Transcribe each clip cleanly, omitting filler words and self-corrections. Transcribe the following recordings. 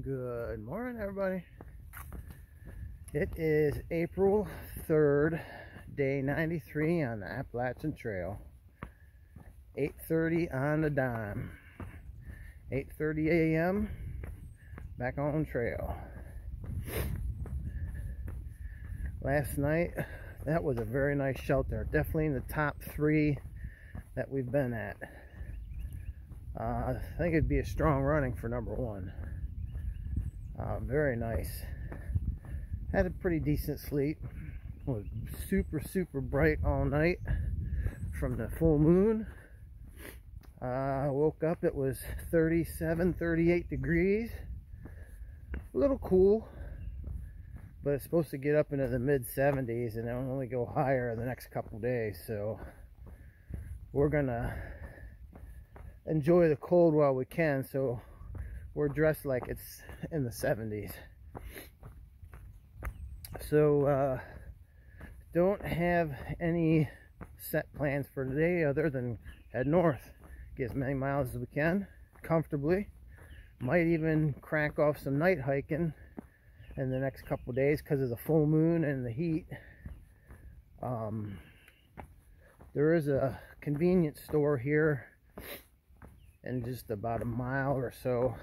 Good morning, everybody. It is April 3rd, day 93 on the Appalachian Trail. 8:30 on the dime. 8:30 a.m. back on trail. Last night, that was a very nice shelter. Definitely in the top 3 that we've been at. I think it'd be a strong running for number 1. Very nice. Had a pretty decent sleep. Was super bright all night from the full moon. Woke up, it was 37, 38 degrees. A little cool, but it's supposed to get up into the mid 70s and it'll only go higher in the next couple days. So we're gonna enjoy the cold while we can. So we're dressed like it's in the 70s. So don't have any set plans for today other than head north, get as many miles as we can comfortably. Might even crank off some night hiking in the next couple days because of the full moon and the heat. There is a convenience store here and just about a mile or so.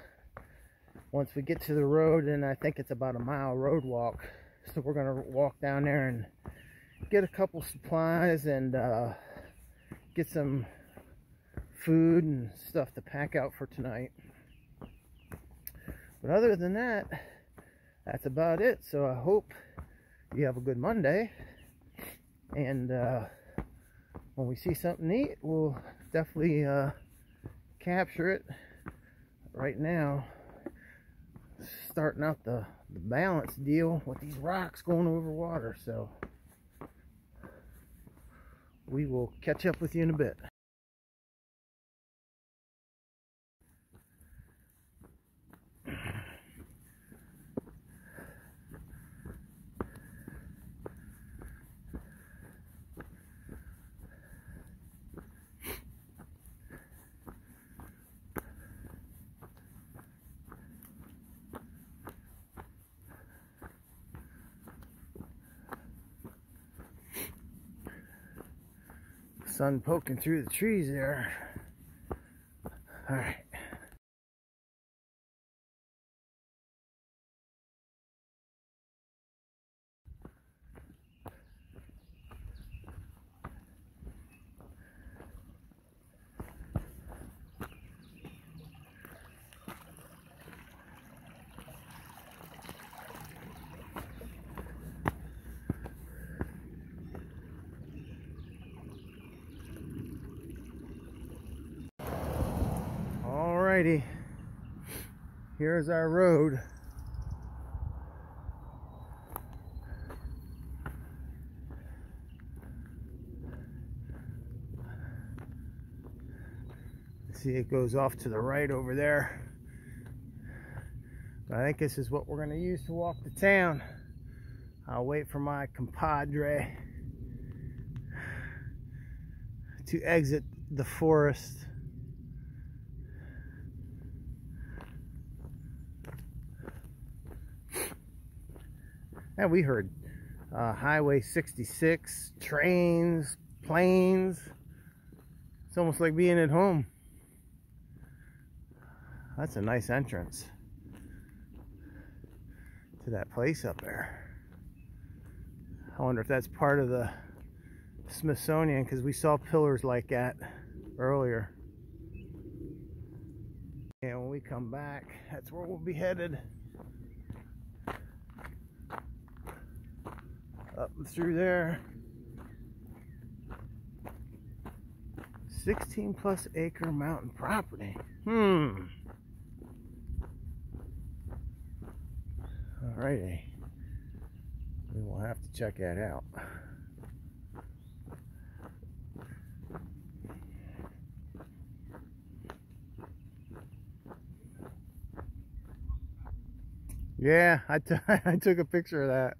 Once we get to the road, and I think it's about a mile road walk, so we're gonna walk down there and get a couple supplies and get some food and stuff to pack out for tonight. But other than that, that's about it. So I hope you have a good Monday, and when we see something neat, we'll definitely capture it. Right now, starting out the balance deal with these rocks going over water, so we will catch up with you in a bit. Sun poking through the trees there. All right. Alrighty, here's our road. See, it goes off to the right over there. But I think this is what we're going to use to walk to town. I'll wait for my compadre to exit the forest. And we heard Highway 66, trains, planes. It's almost like being at home. That's a nice entrance to that place up there. I wonder if that's part of the Smithsonian, because we saw pillars like that earlier. And when we come back, that's where we'll be headed. Up and through there. 16+ acre mountain property. Alrighty. We will have to check that out. Yeah, I took a picture of that.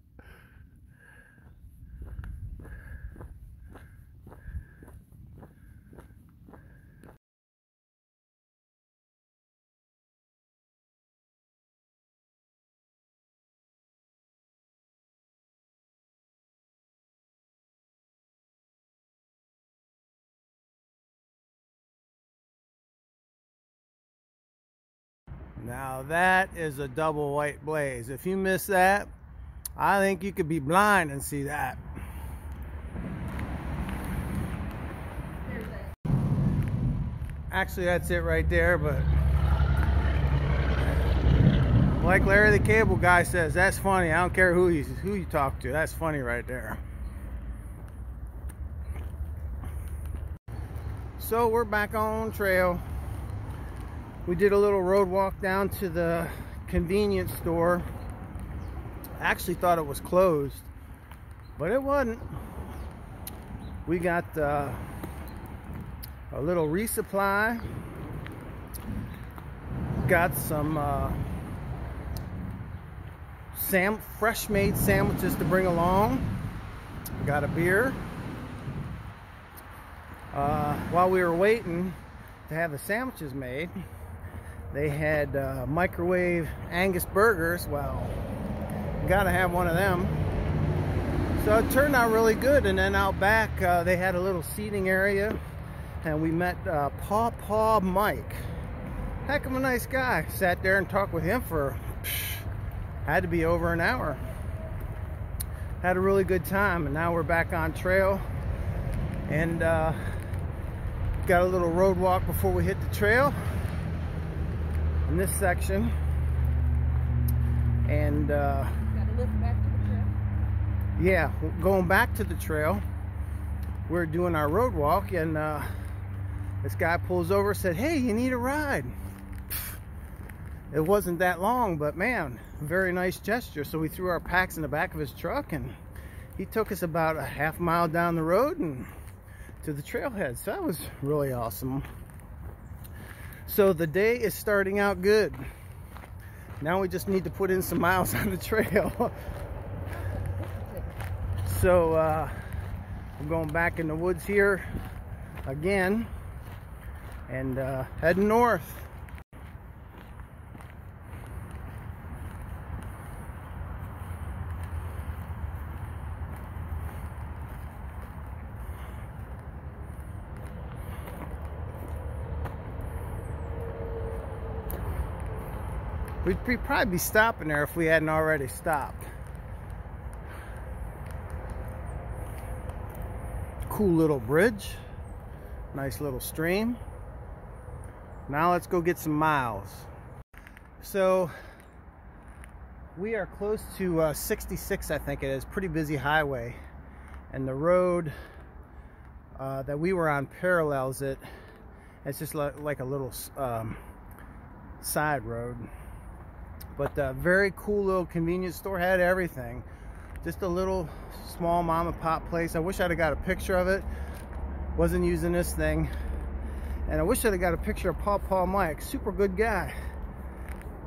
Now that is a double white blaze. If you miss that, I think you could be blind and see that. Actually, that's it right there, but like Larry the Cable Guy says, that's funny. I don't care who you talk to. That's funny right there. So we're back on trail. We did a little road walk down to the convenience store. I actually thought it was closed, but it wasn't. We got a little resupply. Got some fresh made sandwiches to bring along. Got a beer. While we were waiting to have the sandwiches made, they had microwave Angus burgers. Well, gotta have one of them. So it turned out really good. And then out back, they had a little seating area, and we met Paw Mike. Heck of a nice guy. Sat there and talked with him for had to be over an hour. Had a really good time, and now we're back on trail, and got a little road walk before we hit the trail in this section. And got to lift back to the trail. Yeah, going back to the trail. We're doing our road walk, and this guy pulls over and said, "Hey, you need a ride?" It wasn't that long, but man, very nice gesture. So we threw our packs in the back of his truck, and he took us about a half mile down the road and to the trailhead. So that was really awesome. So the day is starting out good. Now we just need to put in some miles on the trail. So I'm going back in the woods here again, and heading north. We'd probably be stopping there if we hadn't already stopped. Cool little bridge. Nice little stream. Now let's go get some miles. So we are close to 66, I think it is. Pretty busy highway. And the road that we were on parallels it. It's just like a little side road. But a very cool little convenience store. Had everything. Just a little small mom and pop place. I wish I'd have got a picture of it. Wasn't using this thing. And I wish I'd have got a picture of Paw Mike. Super good guy.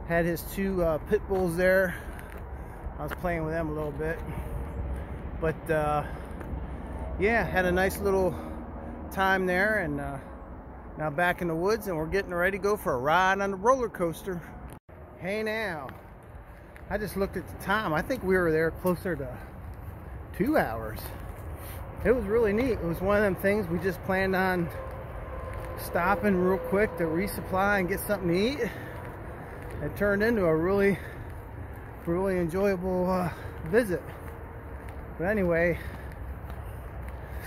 Had his two pit bulls there. I was playing with them a little bit. But yeah, had a nice little time there. And now back in the woods, and we're getting ready to go for a ride on the roller coaster. Hey now, I just looked at the time. I think we were there closer to 2 hours. It was really neat. It was one of them things we just planned on stopping real quick to resupply and get something to eat. It turned into a really enjoyable visit. But anyway,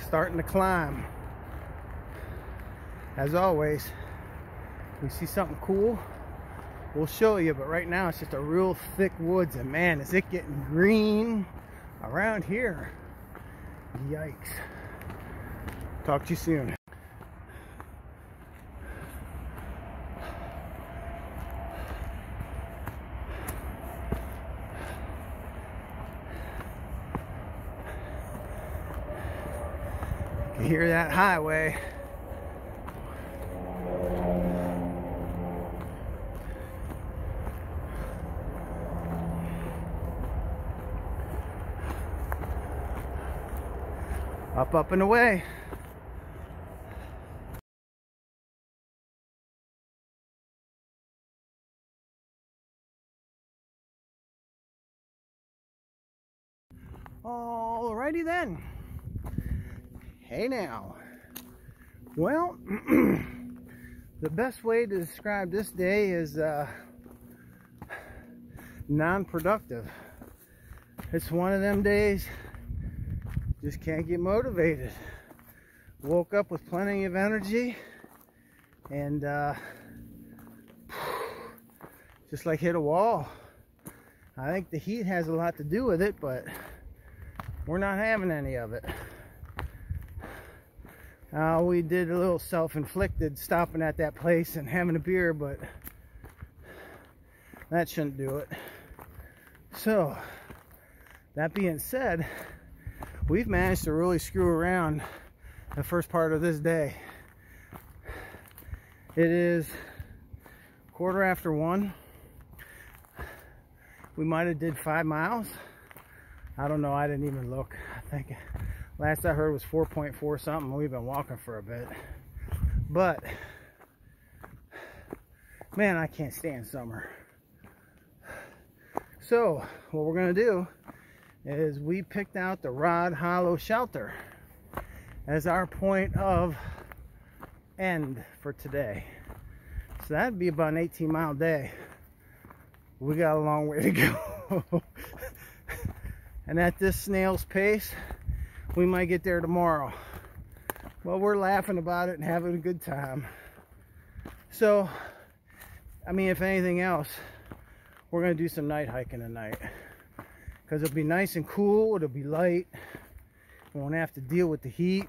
starting to climb. As always, we see something cool, we'll show you, but right now it's just a real thick woods, and man, is it getting green around here. Yikes. Talk to you soon. You can hear that highway. Up and away. Alrighty then. Hey now. Well, the best way to describe this day is non-productive. It's one of them days, just can't get motivated. Woke up with plenty of energy and just like hit a wall. I think the heat has a lot to do with it, but we're not having any of it. We did a little self-inflicted stopping at that place and having a beer, but that shouldn't do it. So, that being said, we've managed to really screw around the first part of this day. It is 1:15. We might have did 5 miles. I don't know, I didn't even look. I think last I heard was 4.4 something. We've been walking for a bit. But, man, I can't stand summer. So, what we're gonna do is we picked out the Rod Hollow Shelter as our point of end for today. So that'd be about an 18-mile day. We got a long way to go. And at this snail's pace, we might get there tomorrow. Well, we're laughing about it and having a good time. So, I mean, if anything else, we're gonna do some night hiking tonight. Because it'll be nice and cool, it'll be light. We won't have to deal with the heat.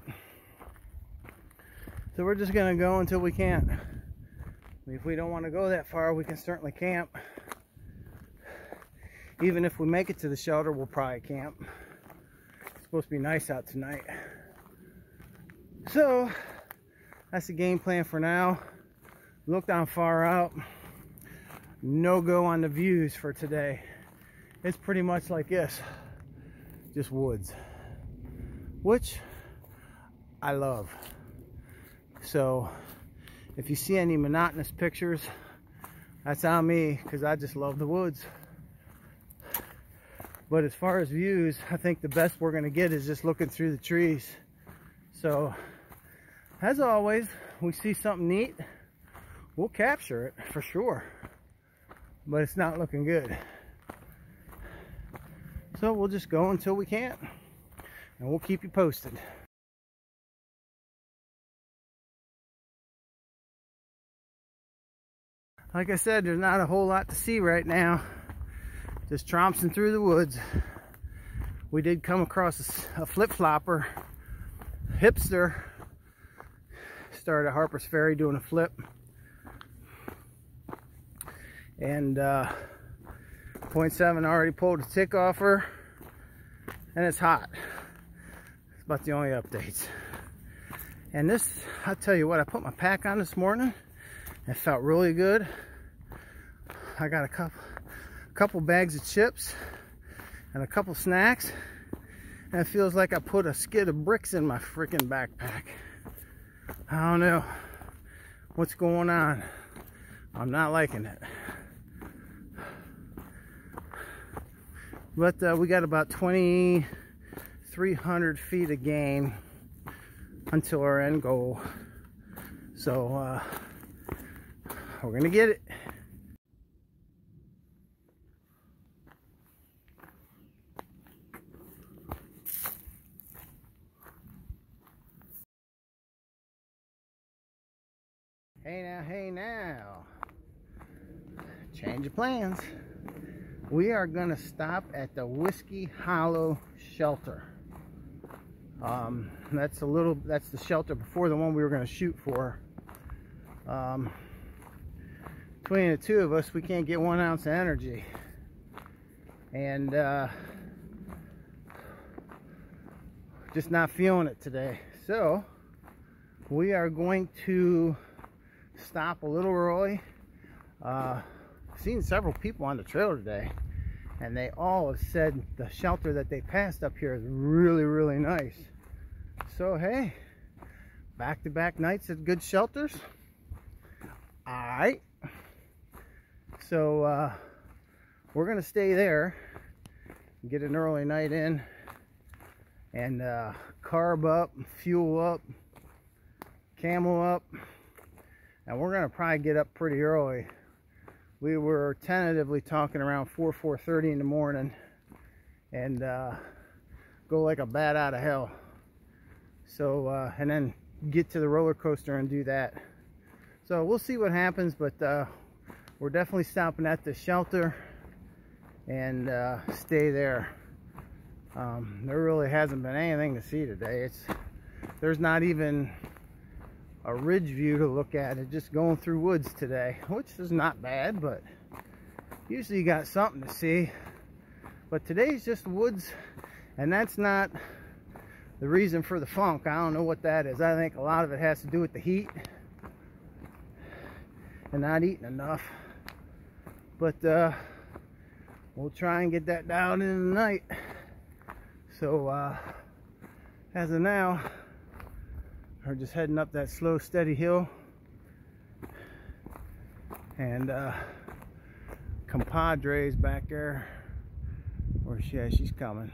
So we're just gonna go until we can't. If we don't want to go that far, we can certainly camp. Even if we make it to the shelter, we'll probably camp. It's supposed to be nice out tonight. So, that's the game plan for now. Look down far out. No go on the views for today. It's pretty much like this. Just woods. Which I love. So, if you see any monotonous pictures, that's on me, because I just love the woods. But as far as views, I think the best we're going to get is just looking through the trees. So, as always, we see something neat, we'll capture it for sure. But it's not looking good. So we'll just go until we can't, and we'll keep you posted. Like I said, there's not a whole lot to see right now. Just tromping through the woods. We did come across a flip-flopper, hipster. Started at Harper's Ferry doing a flip. And 0.7 already pulled a tick off her. And it's hot. It's about the only updates. And this, I'll tell you what, I put my pack on this morning. It felt really good. I got a couple bags of chips and a couple snacks, and it feels like I put a skid of bricks in my freaking backpack. I don't know what's going on. I'm not liking it. But we got about 2,300 feet of gain until our end goal. So we're gonna get it. Hey now. Change of plans. We are gonna stop at the Whiskey Hollow Shelter. That's the shelter before the one we were gonna shoot for. Between the two of us, we can't get 1 ounce of energy. And just not feeling it today. So we are going to stop a little early. Seen several people on the trail today, and they all have said the shelter that they passed up here is really, really nice. So hey, back-to-back nights at good shelters. Alright, so we're gonna stay there, get an early night in, and carb up, fuel up, camel up, and we're gonna probably get up pretty early. We were tentatively talking around 4:30 in the morning, and go like a bat out of hell. So and then get to the roller coaster and do that. So we'll see what happens, but we're definitely stopping at the shelter and stay there. There really hasn't been anything to see today. There's not even a ridge view to look at. It's just going through woods today, which is not bad, but usually you got something to see. But today's just woods, and that's not the reason for the funk. I don't know what that is. I think a lot of it has to do with the heat and not eating enough. But we'll try and get that down in the night. So as of now, we're just heading up that slow, steady hill, and compadre's back there. Where's she at? She's coming.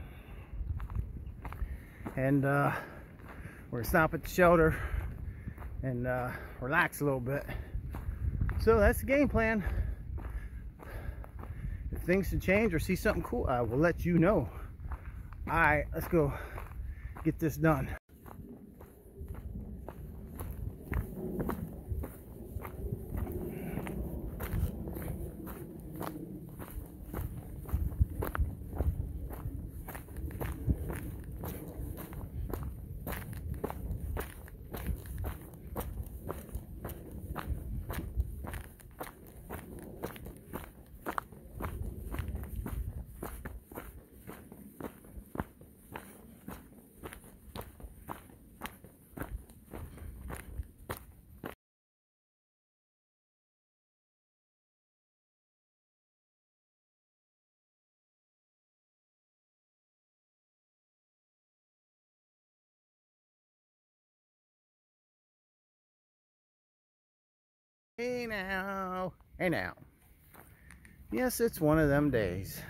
And we're gonna stop at the shelter and relax a little bit. So that's the game plan. If things should change or see something cool, I will let you know. Alright, let's go get this done. Hey now, hey now. Yes, it's one of them days.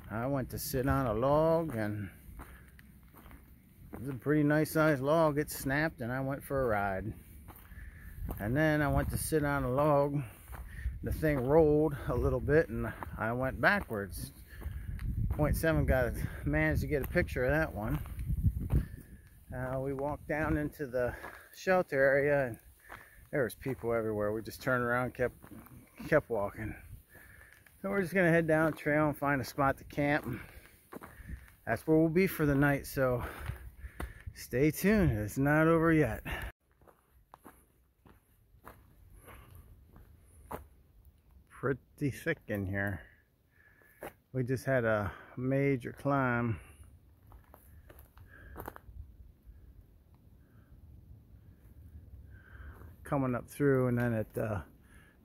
I went to sit on a log, and it was a pretty nice sized log. It snapped and I went for a ride. And then I went to sit on a log. The thing rolled a little bit and I went backwards. 0.7 managed to get a picture of that one. We walked down into the shelter area, and there was people everywhere. We just turned around and kept walking. So we're just gonna head down the trail and find a spot to camp. That's where we'll be for the night, so stay tuned. It's not over yet. Pretty thick in here. We just had a major climb. Coming up through, and then it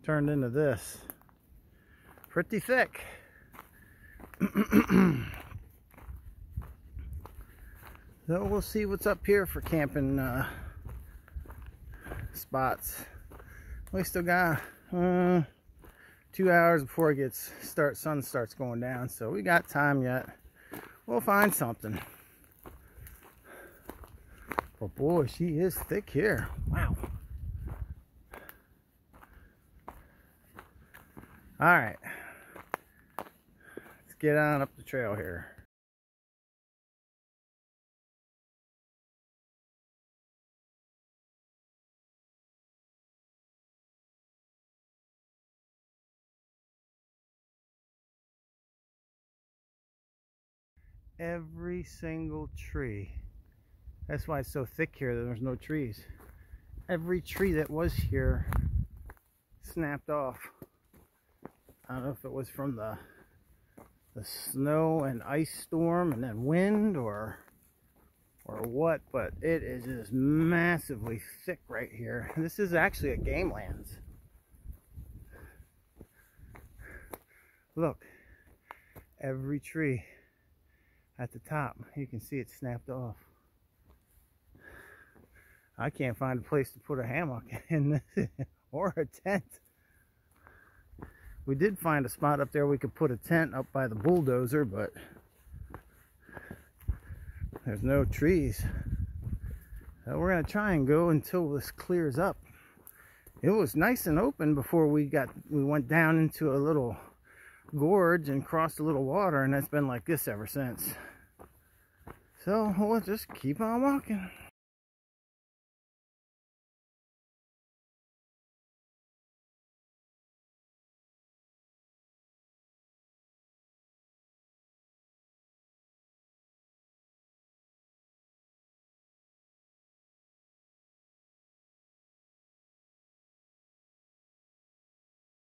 turned into this. Pretty thick. So we'll see what's up here for camping spots. We still got 2 hours before it sun starts going down, so we got time yet. We'll find something. But boy, she is thick here. Wow. All right, let's get on up the trail here. Every single tree. That's why it's so thick here. There's no trees. Every tree that was here snapped off. I don't know if it was from the snow and ice storm and then wind or what, but it is just massively thick right here. This is actually a game lands. Look, every tree at the top, you can see it snapped off. I can't find a place to put a hammock in this or a tent. We did find a spot up there we could put a tent up by the bulldozer, but there's no trees. So we're going to try and go until this clears up. It was nice and open before we went down into a little gorge and crossed a little water, and it's been like this ever since. So we'll just keep on walking.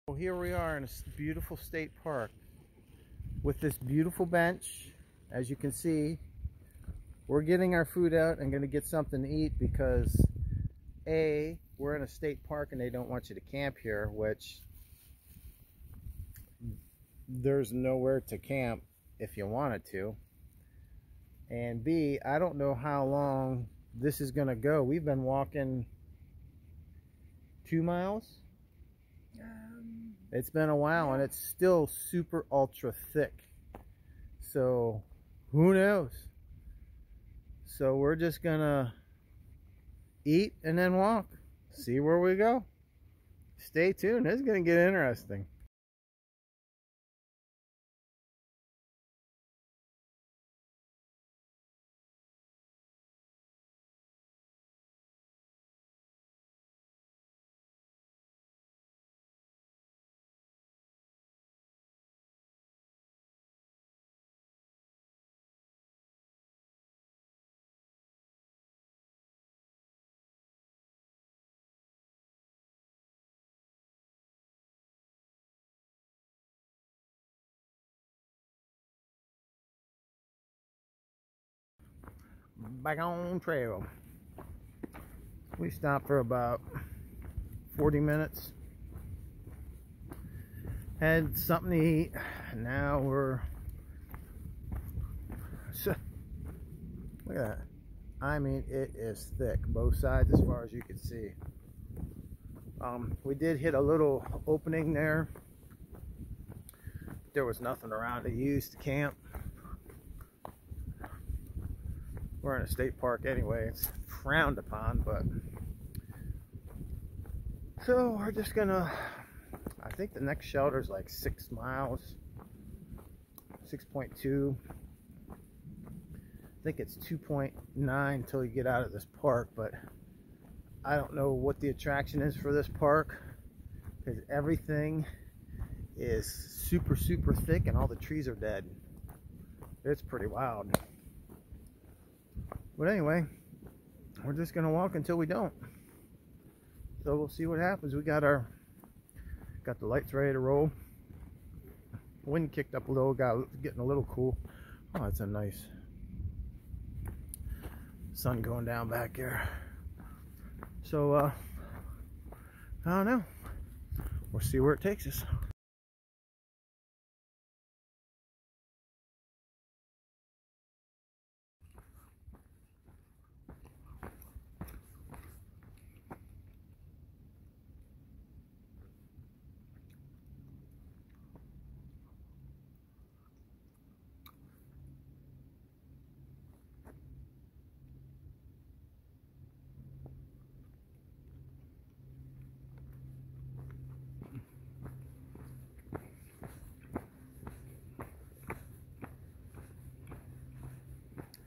Well, here we are in a beautiful state park with this beautiful bench. As you can see, we're getting our food out and going to get something to eat because A, we're in a state park and they don't want you to camp here, which there's nowhere to camp if you wanted to. And B, I don't know how long this is going to go. We've been walking 2 miles. It's been a while, and it's still super ultra thick. So who knows? So we're just gonna eat and then walk. See where we go. Stay tuned. It's gonna get interesting. Back on trail. We stopped for about 40 minutes. Had something to eat. Now we're... Look at that. I mean, it is thick, both sides as far as you can see. We did hit a little opening there. There was nothing around to use to camp. We're in a state park anyway. It's frowned upon, but... So we're just gonna... I think the next shelter is like 6 miles. 6.2. I think it's 2.9 until you get out of this park, but I don't know what the attraction is for this park because everything is super thick and all the trees are dead. It's pretty wild. But anyway, we're just gonna walk until we don't. So we'll see what happens. We got the lights ready to roll. Wind kicked up a little, getting a little cool. Oh, it's a nice sun going down back here. So I don't know. We'll see where it takes us.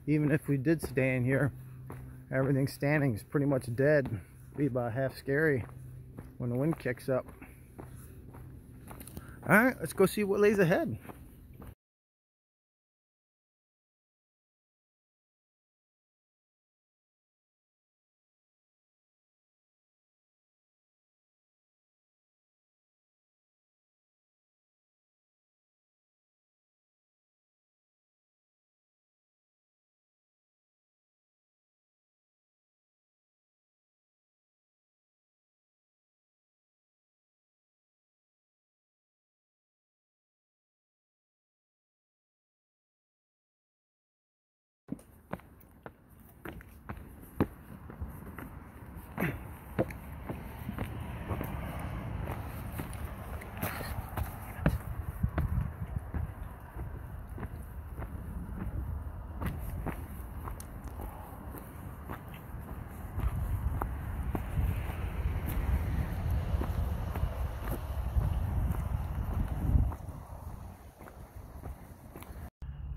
Even if we did stay in here, everything standing is pretty much dead. Be about half scary when the wind kicks up. Alright, let's go see what lays ahead.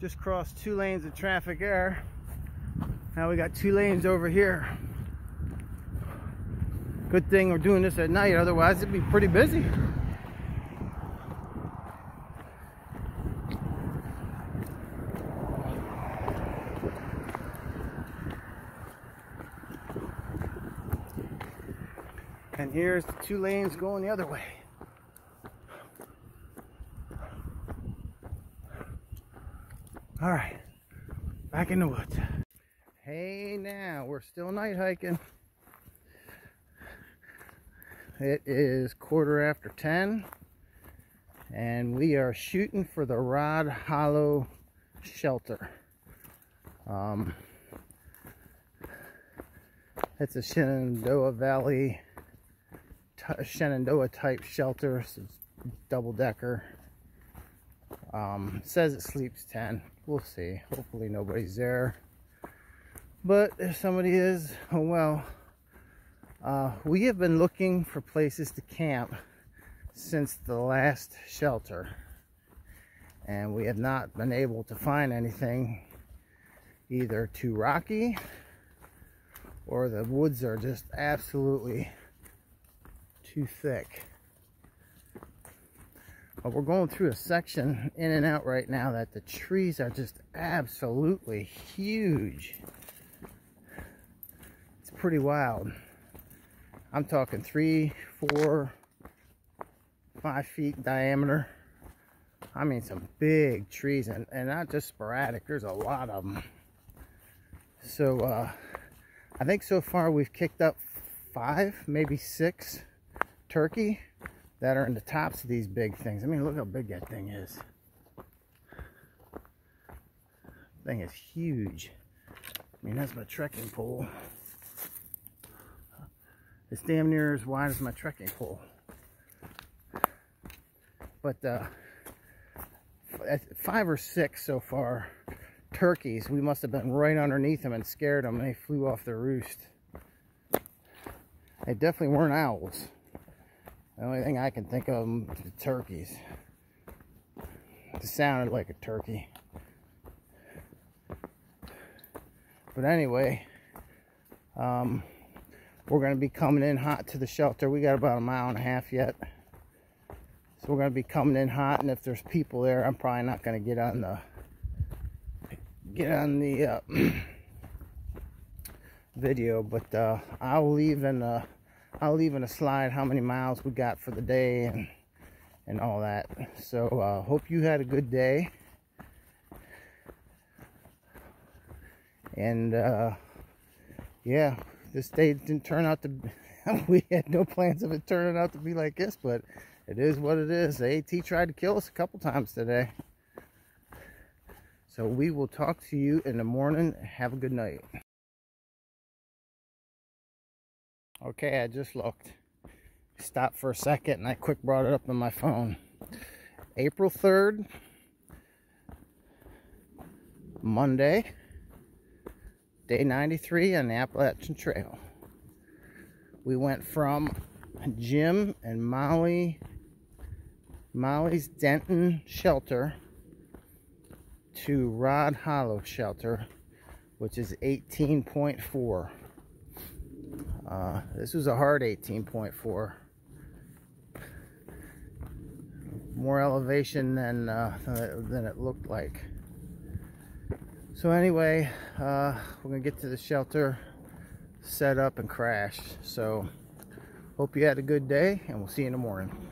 Just crossed 2 lanes of traffic there. Now we got 2 lanes over here. Good thing we're doing this at night, otherwise it'd be pretty busy. And here's the 2 lanes going the other way. All right, back in the woods. Hey, now we're still night hiking. It is 10:15 and we are shooting for the Rod Hollow shelter. It's a Shenandoah Valley, Shenandoah type shelter. So it's double-decker. It says it sleeps 10. We'll see. Hopefully nobody's there. But if somebody is, oh well. We have been looking for places to camp since the last shelter. And we have not been able to find anything either too rocky or the woods are just absolutely too thick. But we're going through a section in and out right now that the trees are just absolutely huge. It's pretty wild. I'm talking 3, 4, 5 feet diameter. I mean some big trees, and not just sporadic. There's a lot of them. So I think so far we've kicked up 5, maybe 6 turkey that are in the tops of these big things. I mean, look how big that thing is. That thing is huge. I mean, that's my trekking pole. It's damn near as wide as my trekking pole. But 5 or 6 so far turkeys. We must have been right underneath them and scared them, and they flew off their roost. They definitely weren't owls. The only thing I can think of them is turkeys. It sounded like a turkey. But anyway, we're going to be coming in hot to the shelter. We got about 1.5 miles yet. So we're going to be coming in hot, and if there's people there, I'm probably not going to get on the video, but I'll leave in a slide how many miles we got for the day and all that. So hope you had a good day, and yeah, this day didn't turn out to we had no plans of it turning out to be like this, but it is what it is. The AT tried to kill us a couple times today. So we will talk to you in the morning. Have a good night. Okay, I just looked. Stopped for a second and I quick brought it up on my phone. April 3rd, Monday, day 93 on the Appalachian Trail. We went from Jim and Molly's Denton shelter to Rod Hollow shelter, which is 18.4. This was a hard 18.4. More elevation than it looked like. So anyway, we're gonna get to the shelter, set up and crash. So hope you had a good day, and we'll see you in the morning.